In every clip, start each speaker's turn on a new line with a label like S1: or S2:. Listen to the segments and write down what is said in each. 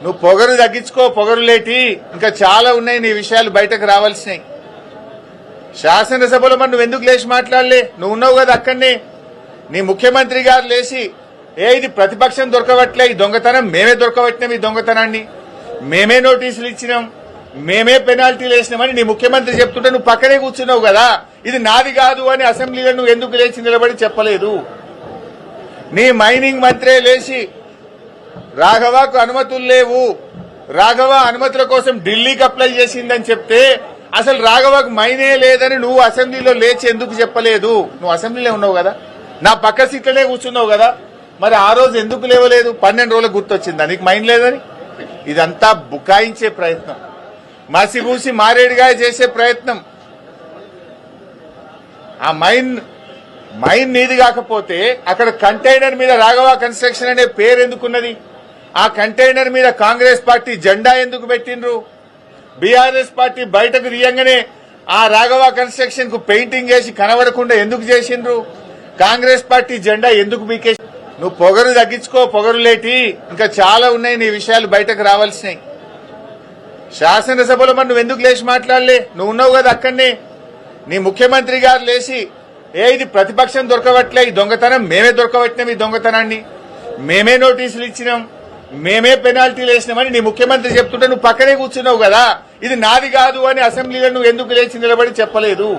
S1: నువ్వు పొగరు తగ్గించుకో, పొగరులేటి ఇంకా చాలా ఉన్నాయి నీ విషయాలు బయటకు రావాల్సినాయి. శాసనసభలో మరి నువ్వు ఎందుకు లేచి మాట్లాడలే? నువ్వు ఉన్నావు కదా అక్కడనే. నీ ముఖ్యమంత్రి గారు లేచి ఇది ప్రతిపక్షం దొరకవట్లే, ఈ దొంగతనం మేమే దొరకబట్టినాం, ఈ దొంగతనాన్ని మేమే నోటీసులు ఇచ్చినాం, మేమే పెనాల్టీలు వేసినామని నీ ముఖ్యమంత్రి చెప్తుంటే నువ్వు పక్కనే కూర్చున్నావు కదా. ఇది నాది కాదు అని అసెంబ్లీలో నువ్వు ఎందుకు లేచి నిలబడి చెప్పలేదు? నీ మైనింగ్ మంత్రే లేచి రాఘవకు అనుమతులు లేవు, రాఘవ అనుమతుల కోసం ఢిల్లీకి అప్లై చేసిందని చెప్తే అసలు రాఘవకు మైనే లేదని నువ్వు అసెంబ్లీలో లేచి ఎందుకు చెప్పలేదు? నువ్వు అసెంబ్లీలో ఉన్నావు కదా, నా పక్క సీట్లనే కూర్చున్నావు కదా, మరి ఆ రోజు ఎందుకు లేవలేదు? 12 రోజులకు గుర్తొచ్చిందా నీకు మైన్ లేదని? ఇదంతా బుకాయించే ప్రయత్నం, మసిబూసి మారేడుగా చేసే ప్రయత్నం. ఆ మైన్ నీది కాకపోతే అక్కడ కంటైనర్ మీద రాఘవ కన్స్ట్రక్షన్ అనే పేరు ఎందుకున్నది? ఆ కంటైనర్ మీద కాంగ్రెస్ పార్టీ జెండా ఎందుకు పెట్టిండ్రు? బీఆర్ఎస్ పార్టీ బయటకు తీయంగానే ఆ రాఘవ కన్స్ట్రక్షన్ కు పెయింటింగ్ వేసి కనబడకుండా ఎందుకు చేసిండ్రు? కాంగ్రెస్ పార్టీ జెండా ఎందుకు మీకేసి? నువ్వు పొగరు తగ్గించుకో, పొగరులేటి ఇంకా చాలా ఉన్నాయి నీ విషయాలు బయటకు రావాల్సినాయి. శాసనసభలో మరి నువ్వు ఎందుకు లేచి మాట్లాడలే? నువ్వు ఉన్నావు కదా అక్కడనే. నీ ముఖ్యమంత్రి గారు లేచి ఇది ప్రతిపక్షం దొరకవట్లే, ఈ దొంగతనం మేమే దొరకబట్టినాం, ఈ దొంగతనాన్ని మేమే నోటీసులు ఇచ్చినాం, మేమే పెనాల్టీలు వేసినామని నీ ముఖ్యమంత్రి చెప్తుంటే నువ్వు పక్కనే కూర్చున్నావు కదా. ఇది నాది కాదు అని అసెంబ్లీలో నువ్వు ఎందుకు లేచి నిలబడి చెప్పలేదు?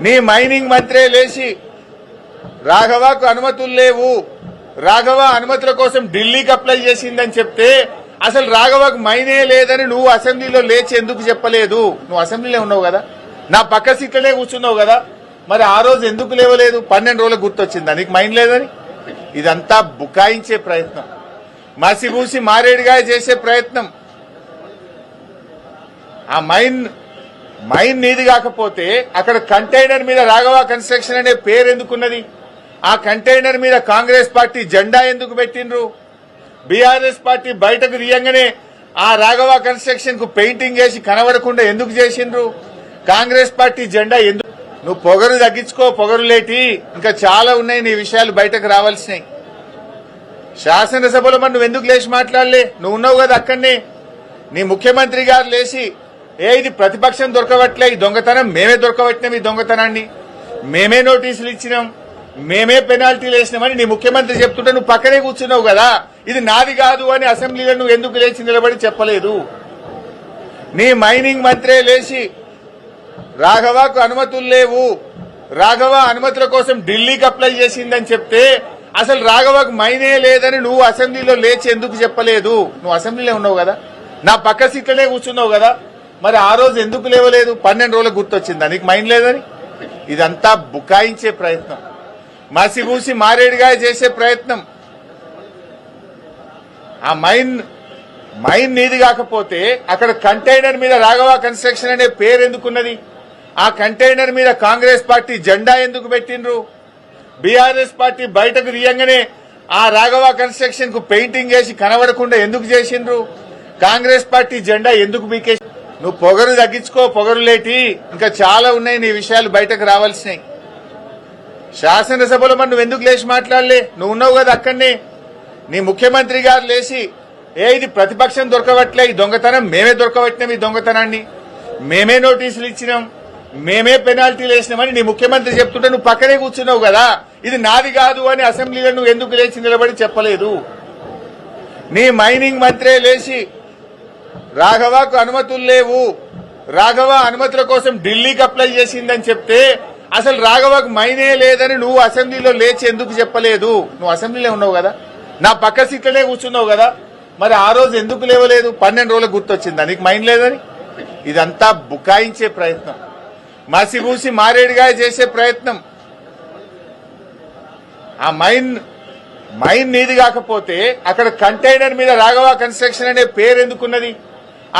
S1: నీ మైనింగ్ మంత్రే లేచి రాఘవకు అనుమతులు లేవు, రాఘవ అనుమతుల కోసం ఢిల్లీకి అప్లై చేసిందని చెప్తే అసలు రాఘవకు మైనే లేదని నువ్వు అసెంబ్లీలో లేచి ఎందుకు చెప్పలేదు? నువ్వు అసెంబ్లీలో ఉన్నావు కదా, నా పక్క సీట్లనే కూర్చున్నావు కదా, మరి ఆ రోజు ఎందుకు లేవలేదు? 12 రోజులకు గుర్తొచ్చిందా నీకు మైన్ లేదని? ఇదంతా బుకాయించే ప్రయత్నం, మసిబూసి మారేడుగా చేసే ప్రయత్నం. ఆ మైన్ నీది కాకపోతే అక్కడ కంటైనర్ మీద రాఘవ కన్స్ట్రక్షన్ అనే పేరు ఎందుకున్నది? ఆ కంటైనర్ మీద కాంగ్రెస్ పార్టీ జెండా ఎందుకు పెట్టిండ్రు? బీఆర్ఎస్ పార్టీ బయటకు తీయంగానే ఆ రాఘవ కన్స్ట్రక్షన్ కు పెయింటింగ్ వేసి కనబడకుండా ఎందుకు చేసిండ్రు? కాంగ్రెస్ పార్టీ జెండా ఎందుకు? నువ్వు పొగరు తగ్గించుకో, పొగరులేటి ఇంకా చాలా ఉన్నాయి నీ విషయాలు బయటకు రావాల్సినాయి. శాసనసభలో మరి నువ్వు ఎందుకు లేచి మాట్లాడలే? నువ్వు ఉన్నావు కదా అక్కడనే. నీ ముఖ్యమంత్రి గారు లేచి ఇది ప్రతిపక్షం దొరకవట్లే, ఈ దొంగతనం మేమే దొరకబట్టినాం, ఈ దొంగతనాన్ని మేమే నోటీసులు ఇచ్చినాం, మేమే పెనాల్టీలు వేసినామని నీ ముఖ్యమంత్రి చెప్తుంటే నువ్వు పక్కనే కూర్చున్నావు కదా. ఇది నాది కాదు అని అసెంబ్లీలో నువ్వు ఎందుకు లేచి నిలబడి చెప్పలేదు? నీ మైనింగ్ మంత్రే లేచి రాఘవకు అనుమతులు లేవు, రాఘవ అనుమతుల కోసం ఢిల్లీకి అప్లై చేసిందని చెప్తే అసలు రాఘవకు మైనే లేదని నువ్వు అసెంబ్లీలో లేచి ఎందుకు చెప్పలేదు? నువ్వు అసెంబ్లీలో ఉన్నావు కదా, నా పక్క సీట్లనే కూర్చున్నావు కదా, మరి ఆ రోజు ఎందుకు లేవలేదు? 12 రోజులకు గుర్తొచ్చిందా నీకు మైన్ లేదని? ఇదంతా బుకాయించే ప్రయత్నం, మసిబూసి మారేడుగా చేసే ప్రయత్నం. ఆ మైన్ నీది కాకపోతే అక్కడ కంటైనర్ మీద రాఘవ కన్స్ట్రక్షన్ అనే పేరు ఎందుకున్నది? ఆ కంటైనర్ మీద కాంగ్రెస్ పార్టీ జెండా ఎందుకు పెట్టిండ్రు? బీఆర్ఎస్ పార్టీ బయటకు తీయంగానే ఆ రాఘవ కన్స్ట్రక్షన్ కు పెయింటింగ్ వేసి కనబడకుండా ఎందుకు చేసిండ్రు? కాంగ్రెస్ పార్టీ జెండా ఎందుకు మీకేసి? నువ్వు పొగరు తగ్గించుకో, పొగరులేటి ఇంకా చాలా ఉన్నాయి నీ విషయాలు బయటకు రావాల్సినాయి. శాసనసభలో మరి నువ్వు ఎందుకు లేచి మాట్లాడలే? నువ్వు ఉన్నావు కదా అక్కడనే. నీ ముఖ్యమంత్రి గారు లేచి ఇది ప్రతిపక్షం దొరకవట్లే, ఈ దొంగతనం మేమే దొరకబట్టినాం, ఈ దొంగతనాన్ని మేమే నోటీసులు ఇచ్చినాం, మేమే పెనాల్టీలు వేసినామని నీ ముఖ్యమంత్రి చెప్తుంటే నువ్వు పక్కనే కూర్చున్నావు కదా. ఇది నాది కాదు అని అసెంబ్లీలో నువ్వు ఎందుకు లేచి నిలబడి చెప్పలేదు? నీ మైనింగ్ మంత్రే లేచి రాఘవకు అనుమతులు లేవు, రాఘవ అనుమతుల కోసం ఢిల్లీకి అప్లై చేసిందని చెప్తే అసలు రాఘవకు మైనే లేదని నువ్వు అసెంబ్లీలో లేచి ఎందుకు చెప్పలేదు? నువ్వు అసెంబ్లీలో ఉన్నావు కదా, నా పక్క సీట్లనే కూర్చున్నావు కదా, మరి ఆ రోజు ఎందుకు లేవలేదు? 12 రోజులకు గుర్తొచ్చిందా నీకు మైన్ లేదని? ఇదంతా బుకాయించే ప్రయత్నం, మసిబూసి మారేడుగా చేసే ప్రయత్నం. ఆ మైన్ నీది కాకపోతే అక్కడ కంటైనర్ మీద రాఘవ కన్స్ట్రక్షన్ అనే పేరు ఎందుకున్నది?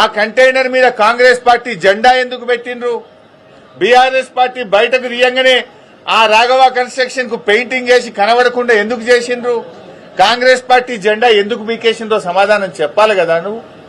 S1: ఆ కంటైనర్ మీద కాంగ్రెస్ పార్టీ జెండా ఎందుకు పెట్టిండ్రు? బీఆర్ఎస్ పార్టీ బయటకు తీయంగానే ఆ రాఘవ కన్స్ట్రక్షన్ కు పెయింటింగ్ వేసి కనబడకుండా ఎందుకు చేసిండ్రు? కాంగ్రెస్ పార్టీ జెండా ఎందుకు మీకేసిందో సమాధానం చెప్పాలి కదా నువ్వు.